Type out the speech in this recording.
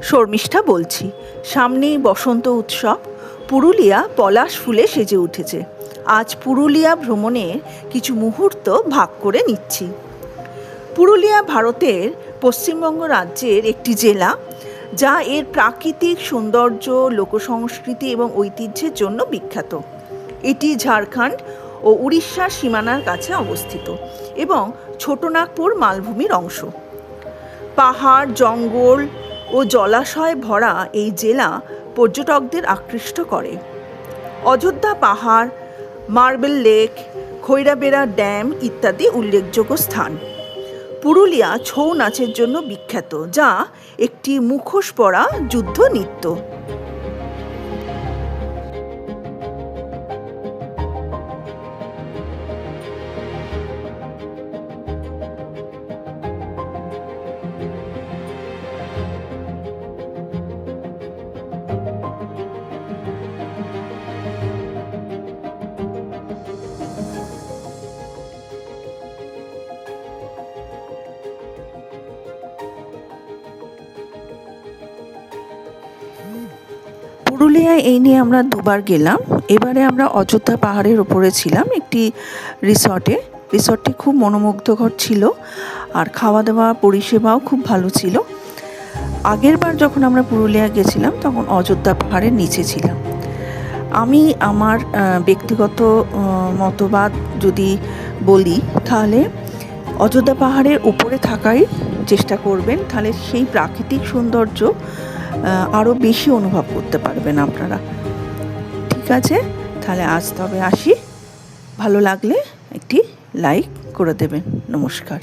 শর্মিষ্ঠা বলছি। সামনেই বসন্ত উৎসব। পুরুলিয়া পলাশ ফুলে সেজে উঠেছে। আজ পুরুলিয়া ভ্রমণের কিছু মুহূর্ত ভাগ করে নিচ্ছি। পুরুলিয়া ভারতের পশ্চিমবঙ্গ রাজ্যের একটি জেলা, যা এর প্রাকৃতিক সৌন্দর্য, লোকসংস্কৃতি এবং ঐতিহ্যের জন্য বিখ্যাত। এটি ঝাড়খণ্ড ও উড়িষ্যার সীমানার কাছে অবস্থিত এবং ছোটনাগপুর মালভূমির অংশ। পাহাড়, জঙ্গল ও জলাশয়ে ভরা এই জেলা পর্যটকদের আকৃষ্ট করে। অযোধ্যা পাহাড়, মার্বেল লেক, খৈরাবেড়া ড্যাম ইত্যাদি উল্লেখযোগ্য স্থান। পুরুলিয়া ছৌ নাচের জন্য বিখ্যাত, যা একটি মুখোশ পরা যুদ্ধ নৃত্য। পুরুলিয়ায় এই নিয়ে আমরা দুবার গেলাম। এবারে আমরা অযোধ্যা পাহাড়ের ওপরে ছিলাম একটি রিসর্টে। রিসর্টটি খুব মনোমুগ্ধকর ছিল, আর খাওয়া দাওয়া পরিষেবাও খুব ভালো ছিল। আগের বার যখন আমরা পুরুলিয়া গেছিলাম তখন অযোধ্যা পাহাড়ের নিচে ছিলাম। আমি আমার ব্যক্তিগত মতবাদ যদি বলি, তাহলে অযোধ্যা পাহাড়ের উপরে থাকাই চেষ্টা করবেন, তাহলে সেই প্রাকৃতিক সৌন্দর্য আরও বেশি অনুভব করতে পারবেন আপনারা। ঠিক আছে, তাহলে আজ তবে আসি। ভালো লাগলে একটি লাইক করে দেবেন। নমস্কার।